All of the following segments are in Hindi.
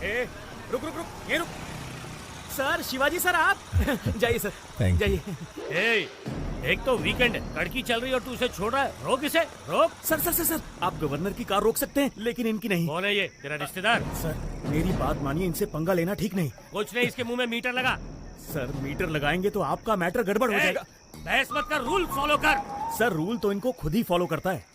ए, रुक रुक रुक, ये रुक। सर, शिवाजी सर आप जाइए सर, जाइए। ए, एक तो वीकेंड है, कड़की चल रही है और तू उसे छोड़ रहा है। रोक इसे, रोक। सर सर सर सर, आप गवर्नर की कार रोक सकते हैं, लेकिन इनकी नहीं। कौन है ये, तेरा रिश्तेदार? सर मेरी बात मानिए, इनसे पंगा लेना ठीक नहीं। कुछ नहीं, इसके मुंह में मीटर लगा। सर मीटर लगाएंगे तो आपका मैटर गड़बड़ हो जाएगा। बहस मत कर, रूल फॉलो कर। सर रूल तो इनको खुद ही फॉलो करता है।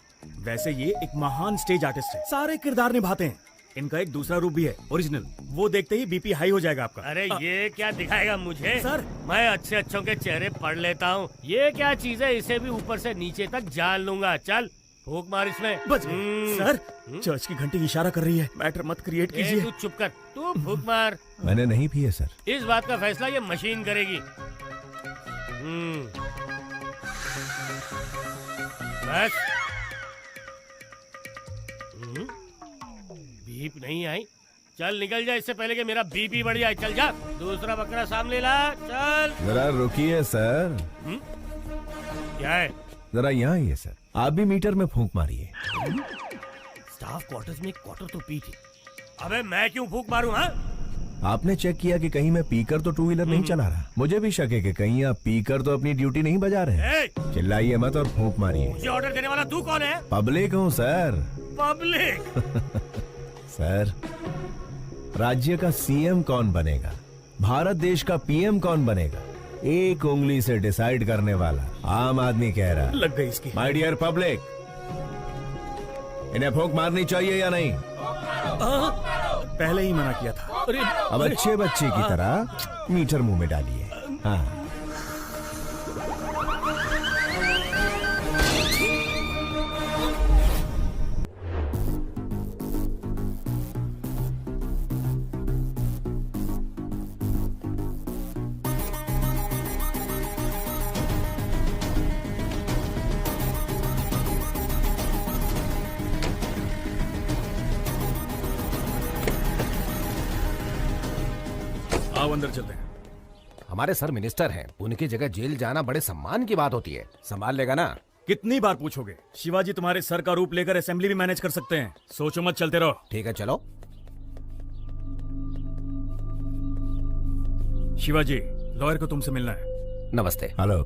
वैसे ये एक महान स्टेज आर्टिस्ट है, सारे किरदार निभाते हैं। इनका एक दूसरा रूप भी है, ओरिजिनल। वो देखते ही बीपी हाई हो जाएगा आपका। अरे ये क्या दिखाएगा मुझे? सर मैं अच्छे अच्छों के चेहरे पढ़ लेता हूँ। ये क्या चीज है, इसे भी ऊपर से नीचे तक जान लूंगा। चल फूक मार इसमें। बच गए। सर चर्च की घंटी इशारा कर रही है, मैटर मत क्रिएट कीजिए। तू चुप कर, तू फूक मार। मैंने नहीं पी है सर। इस बात का फैसला ये मशीन करेगी। बस। बीप नहीं आई, चल निकल जा इससे पहले कि मेरा बीपी बढ़ जाए। चल जा, दूसरा बकरा सामने ला। चल जरा रुकिए सर। क्या है? जरा यहाँ आइए सर, आप भी मीटर में फूंक मारिए। स्टाफ क्वार्टर्स में एक क्वार्टर तो पी थी। अबे मैं क्यों फूंक मारूं? हाँ, आपने चेक किया कि कहीं मैं पीकर तो टू व्हीलर नहीं चला रहा। मुझे भी शक है कि कहीं आप पीकर तो अपनी ड्यूटी नहीं बजा रहे हैं। चिल्लाइए मत और फूंक मारिए। मुझे ऑर्डर देने वाला तू कौन है? पब्लिक हूँ सर। पब्लिक? सर, राज्य का सीएम कौन बनेगा, भारत देश का पीएम कौन बनेगा, एक उंगली से डिसाइड करने वाला आम आदमी कह रहा। लग गई इसकी। माय डियर पब्लिक, इन्हें फूंक मारनी चाहिए या नहीं? पहले ही मना किया था। अब अच्छे बच्चे की तरह मीटर मुंह में डालिए। हाँ। आओ अंदर चलते हैं। हमारे सर मिनिस्टर हैं, उनकी जगह जेल जाना बड़े सम्मान की बात होती है। संभाल लेगा ना? कितनी बार पूछोगे? शिवाजी तुम्हारे सर का रूप लेकर असेंबली भी मैनेज कर सकते हैं। सोचो मत, चलते रहो। ठीक है चलो। शिवाजी, लॉयर को तुमसे मिलना है। नमस्ते। हेलो,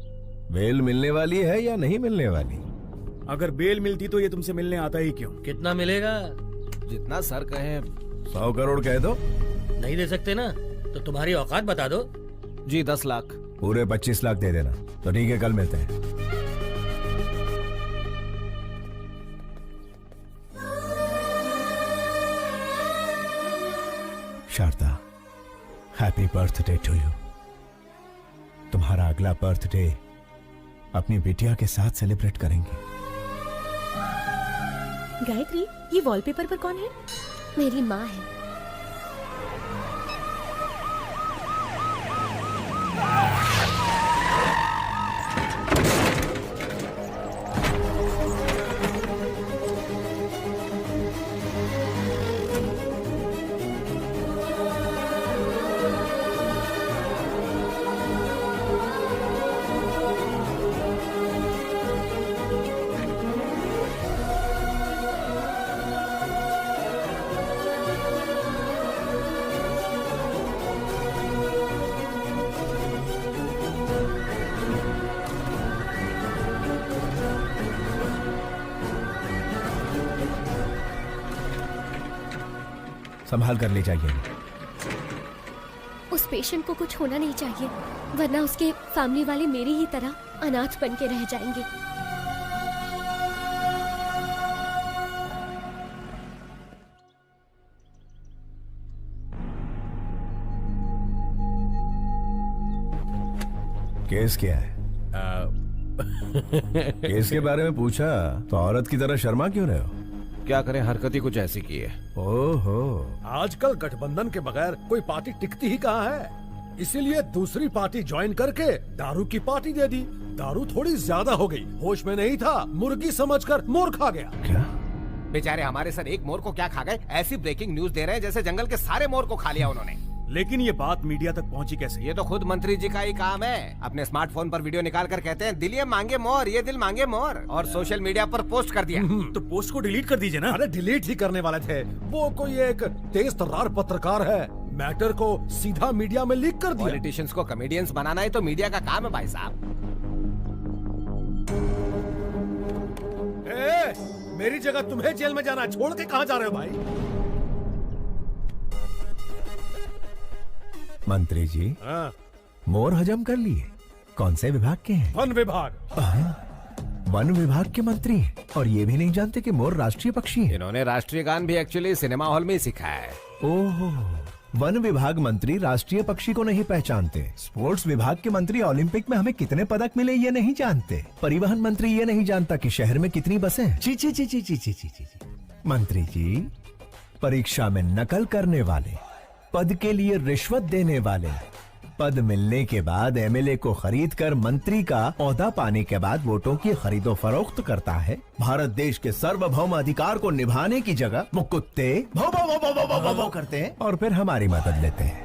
बेल मिलने वाली है या नहीं मिलने वाली? अगर बेल मिलती तो ये तुमसे मिलने आता ही क्यों? कितना मिलेगा? जितना सर कहें। 100 करोड़ कह दो। नहीं दे सकते ना, तो तुम्हारी औकात बता दो। जी 10 लाख। पूरे 25 लाख दे देना। तो ठीक है, कल मिलते हैं। Sharda, happy birthday to you. तुम्हारा अगला बर्थडे अपनी बिटिया के साथ सेलिब्रेट करेंगे। गायत्री, ये वॉलपेपर पर कौन है? मेरी माँ है। संभाल कर ले जाइए। उस पेशेंट को कुछ होना नहीं चाहिए, वरना उसके फैमिली वाले मेरी ही तरह अनाथ बन के रह जाएंगे। केस क्या है? केस के बारे में पूछा तो औरत की तरह शर्मा क्यों रहे हो? क्या करें, हरकत ही कुछ ऐसी की है। ओहो, आजकल गठबंधन के बगैर कोई पार्टी टिकती ही कहाँ है, इसीलिए दूसरी पार्टी ज्वाइन करके दारू की पार्टी दे दी। दारू थोड़ी ज्यादा हो गई, होश में नहीं था, मुर्गी समझकर मोर खा गया। क्या? बेचारे हमारे सर एक मोर को क्या खा गए? ऐसी ब्रेकिंग न्यूज दे रहे हैं जैसे जंगल के सारे मोर को खा लिया उन्होंने। लेकिन ये बात मीडिया तक पहुंची कैसे? ये तो खुद मंत्री जी का ही काम है। अपने स्मार्टफोन पर वीडियो निकाल कर कहते हैं दिल ये मांगे मोर, ये दिल मांगे मोर, और सोशल मीडिया पर पोस्ट कर दिया। तो पोस्ट को डिलीट कर दीजिए ना। अरे डिलीट ही करने वाले थे, वो कोई एक तेज तर्रार पत्रकार है, मैटर को सीधा मीडिया में लीक कर दिया। पॉलिटिशियंस को कॉमेडियंस बनाना ही तो मीडिया का काम है भाई साहब। मेरी जगह तुम्हें जेल में जाना, छोड़ के कहाँ जा रहे हो भाई? मंत्री जी, हाँ, मोर हजम कर लिए। कौन से विभाग के हैं? वन विभाग। वन विभाग के मंत्री हैं और ये भी नहीं जानते कि मोर राष्ट्रीय पक्षी है। इन्होंने राष्ट्रीय गान भी एक्चुअली सिनेमा हॉल में ही सीखा है। ओहो, वन विभाग मंत्री राष्ट्रीय पक्षी को नहीं पहचानते। स्पोर्ट्स विभाग के मंत्री ओलंपिक में हमें कितने पदक मिले ये नहीं जानते। परिवहन मंत्री ये नहीं जानता कि शहर में कितनी बसें हैं। ची ची ची ची ची ची ची ची। मंत्री जी, परीक्षा में नकल करने वाले, पद के लिए रिश्वत देने वाले, पद मिलने के बाद एमएलए को खरीद कर मंत्री का ओहदा पाने के बाद वोटों की खरीदो फरोख्त करता है। भारत देश के सार्वभौम अधिकार को निभाने की जगह वो कुत्ते भौ भौ भौ भौ भौ भौ भौ भौ करते हैं और फिर हमारी मदद लेते हैं।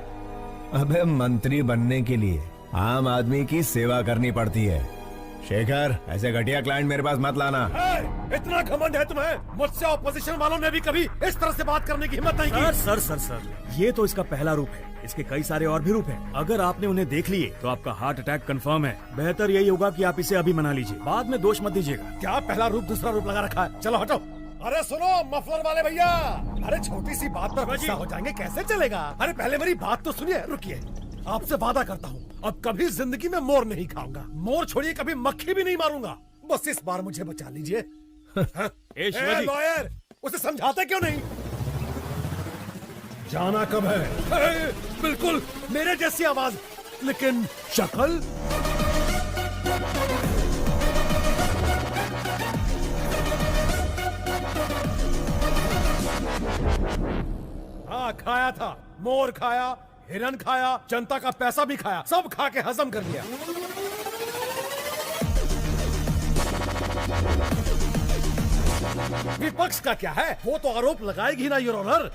अबे मंत्री बनने के लिए आम आदमी की सेवा करनी पड़ती है। शेखर, ऐसे घटिया क्लाइंट मेरे पास मत लाना। इतना घमंड है तुम्हें? मुझसे ऑपोजिशन वालों ने भी कभी इस तरह से बात करने की हिम्मत नहीं की। सर, ये तो इसका पहला रूप है। इसके कई सारे और भी रूप हैं। अगर आपने उन्हें देख लिए तो आपका हार्ट अटैक कंफर्म है। बेहतर यही होगा कि आप इसे अभी मना लीजिए, बाद में दोष मत दीजिएगा। क्या पहला रूप दूसरा रूप लगा रखा है? चलो हटो। अरे सुनो मफलर वाले भैया, अरे छोटी सी बात पर गुस्सा हो जाएंगे, कैसे चलेगा? अरे पहले मेरी बात तो सुनिए। रुकिए, आपसे वादा करता हूँ अब कभी जिंदगी में मोर नहीं खाऊंगा। मोर छोड़िए, कभी मक्खी भी नहीं मारूंगा। बस इस बार मुझे बचा लीजिए। लॉयर, उसे समझाते क्यों नहीं? जाना कब है? बिल्कुल मेरे जैसी आवाज, लेकिन शक्ल। हाँ, खाया था, मोर खाया, हिरन खाया, जनता का पैसा भी खाया, सब खा के हजम कर लिया। विपक्ष का क्या है? वो तो आरोप लगाएगी ना योर ऑनर।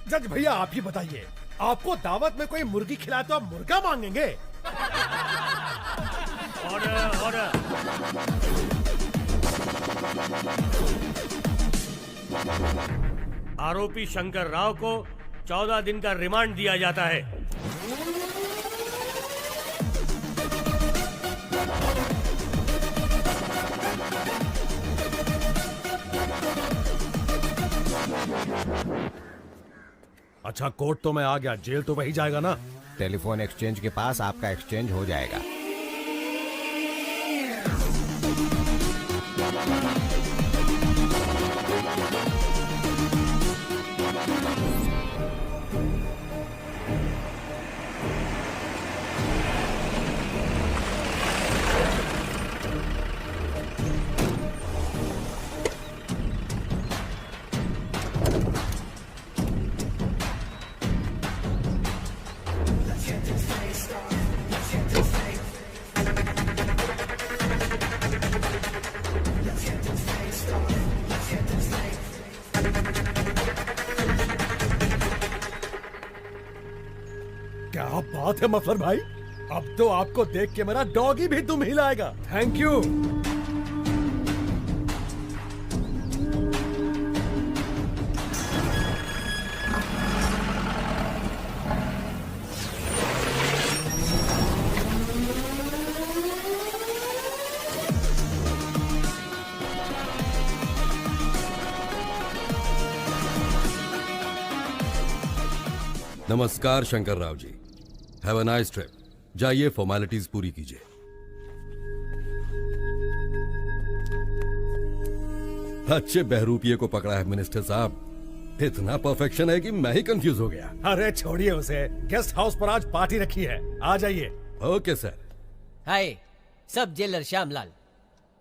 जज भैया आप ही बताइए, आपको दावत में कोई मुर्गी खिलाए तो आप मुर्गा मांगेंगे? Order, order. आरोपी शंकर राव को 14 दिन का रिमांड दिया जाता है। अच्छा, कोर्ट तो मैं आ गया, जेल तो वही जाएगा ना? टेलीफोन एक्सचेंज के पास आपका एक्सचेंज हो जाएगा। क्या बात है मफलर भाई, अब तो आपको देख के मेरा डॉगी भी दुम हिलाएगा। Thank you. नमस्कार Shankar Rao ji, have a nice trip. जाइए फॉर्मेलिटीज पूरी कीजिए। अच्छे बहरूपिये को पकड़ा है मिनिस्टर साहब। इतना परफेक्शन है कि मैं ही कंफ्यूज हो गया। अरे छोड़िए उसे, गेस्ट हाउस पर आज पार्टी रखी है, आ जाइए। Okay sir. हाय, सब जेलर श्यामलाल।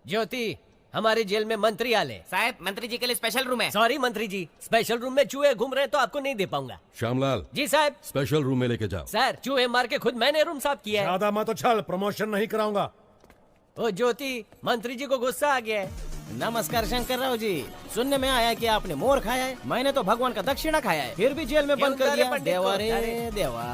ज्योति, हमारे जेल में मंत्री आले। साहब, मंत्री जी के लिए स्पेशल रूम है। सॉरी मंत्री जी, स्पेशल रूम में चूहे घूम रहे हैं तो आपको नहीं दे पाऊंगा। श्यामलाल जी साहब। स्पेशल रूम में लेके जाओ। सर, चूहे मार के खुद मैंने रूम साफ किया है। ज्यादा मत उछल, प्रमोशन नहीं कराऊंगा। ओ ज्योति, मंत्री जी को गुस्सा आ गया है। नमस्कार शंकर राव जी, सुनने में आया कि आपने मोर खाया है। मैंने तो भगवान का दक्षिणा खाया है, फिर भी जेल में बंद कर दिया। देवा रे देवा।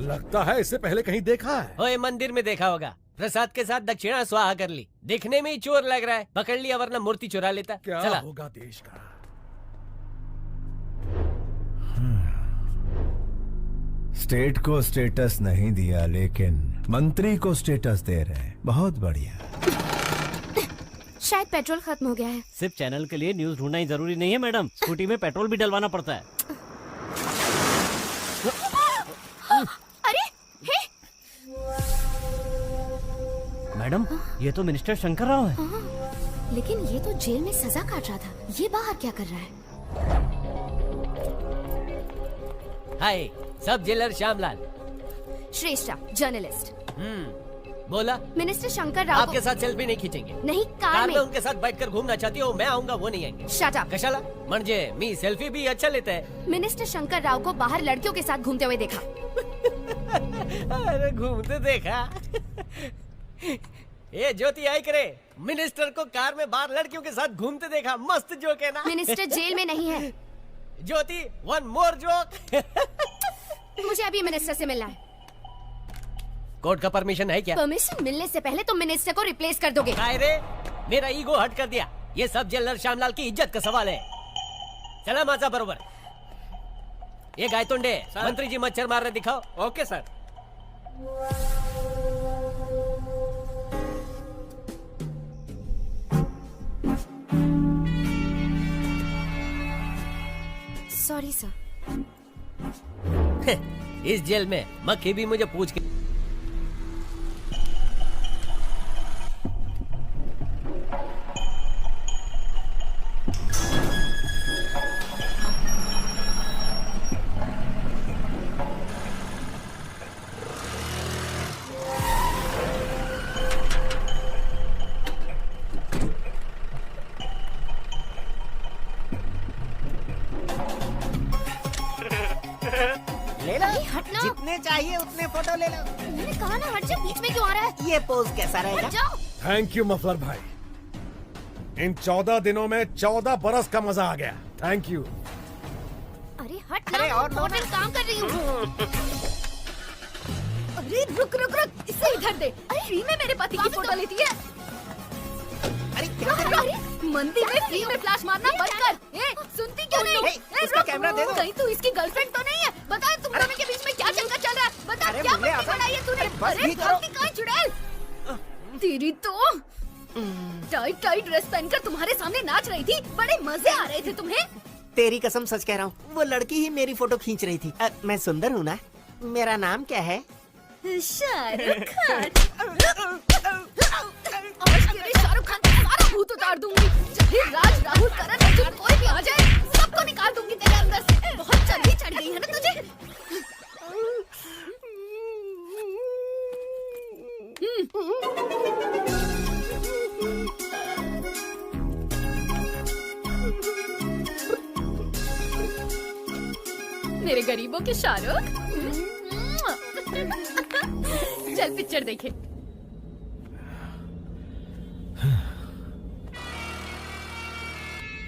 लगता है इससे पहले कहीं देखा है। ओए मंदिर में देखा होगा, प्रसाद के साथ दक्षिणा स्वाहा कर ली। दिखने में ही चोर लग रहा है, पकड़ लिया वरना मूर्ति चुरा लेता। क्या चला। होगा देश का। स्टेट को स्टेटस नहीं दिया, लेकिन मंत्री को स्टेटस दे रहे। बहुत बढ़िया। शायद पेट्रोल खत्म हो गया है। सिर्फ चैनल के लिए न्यूज ढूंढना ही जरूरी नहीं है मैडम, स्कूटी में पेट्रोल भी डलवाना पड़ता है। अरे हे मैडम, ये तो मिनिस्टर शंकर राव है। लेकिन ये तो जेल में सजा काट रहा था, ये बाहर क्या कर रहा है? हाय, सब जेलर श्यामलाल। श्रेष्ठा जर्नलिस्ट। बोला मिनिस्टर शंकर राव आपके साथ सेल्फी नहीं खींचेंगे। नहीं, कार कार में में। उनके साथ बैठकर घूमना चाहती हो, मैं आऊंगा, वो नहीं आएंगे। Shut up. कशाला म्हणजे मी सेल्फी भी अच्छा लेता है। मिनिस्टर शंकर राव को बाहर लड़कियों के साथ घूमते हुए देखा। अरे घूमते देखा। ये ज्योति आई करे, मिनिस्टर को कार में बाहर लड़कियों के साथ घूमते देखा। मस्त जोक है ना। मिनिस्टर जेल में नहीं है। ज्योति वन मोर जोक। मुझे अभी मिनिस्टर से मिलना है। कोर्ट का परमिशन है क्या? परमिशन मिलने से पहले तुम मिनिस्टर को रिप्लेस कर दोगे। काय रे, मेरा ईगो हट कर दिया। ये सब जेलर श्यामलाल की इज्जत का सवाल है। चला माझा बरोबर। ये गायतोंडे, मंत्री जी मच्छर मार रहे दिखाओ। Okay sir. Sorry sir. इस जेल में मक्खी भी मुझे पूछ के ले लो, हटना। जितने चाहिए उतने फोटो ले लो। मैंने कहा ना हट जा, बीच में क्यों आ रहा है? ये पोज कैसा रहेगा? हट जाओ। थैंक यू मफलर भाई, इन 14 दिनों में 14 बरस का मजा आ गया। Thank you. अरे हट ना, अरे और लो होटल काम कर रही हूँ। अरे रुक रुक रुक, इसे इधर दे। अरे फ्री में मेरे पति की फोटो लेती है। अरे क्या कर रही हो? अरे मंदिर में फ्री में फ्लैश मारना बंद कर। ए, सुनती क्यों नहीं? उसका कैमरा दे दो। कहीं तू इसकी गर्लफ्रेंड तो नहीं है? बता तुम दोनों के बीच में क्या चक्कर चल रहा है? बता अरे क्या मुझे पत्ती आता- बनाई है तूने? अरे बस अरे भी करो। गलती कहाँ चुड़ैल? तेरी तो टाइट टाइट ड्रेस पहनकर तुम्हारे सामने नाच रही थी, बड़े मजे आ रहे थे तुम्हें। तेरी कसम सच कह रहा हूँ, वो लड़की ही मेरी फोटो खींच रही थी। मैं सुंदर हूँ ना? मेरा नाम क्या है? शाहरुख खान। आज तेरे शाहरुख खान का सारा भूत उतार दूंगी। चाहे राज, राहुल, करण, अर्जुन कोई भी आ जाए, सबको निकाल दूंगी तेरे अंदर से। बहुत चर्बी चढ़ गई है ना तुझे? मेरे गरीबों के शाहरुख। चल पिक्चर देखे।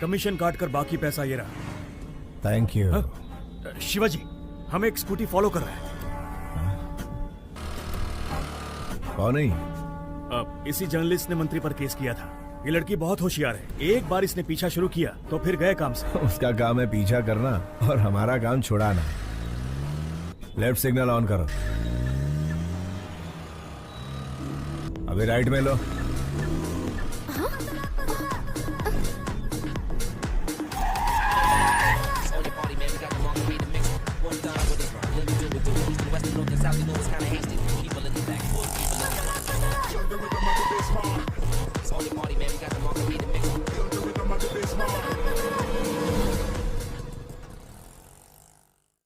कमीशन काट कर बाकी पैसा ये रहा। Thank you. शिवाजी, हम एक स्कूटी फॉलो कर रहे हैं। कौन नहीं? इसी जर्नलिस्ट ने मंत्री पर केस किया था। ये लड़की बहुत होशियार है, एक बार इसने पीछा शुरू किया तो फिर गए काम से। उसका काम है पीछा करना और हमारा काम छुड़ाना। लेफ्ट सिग्नल ऑन करो। अभी राइट में लो।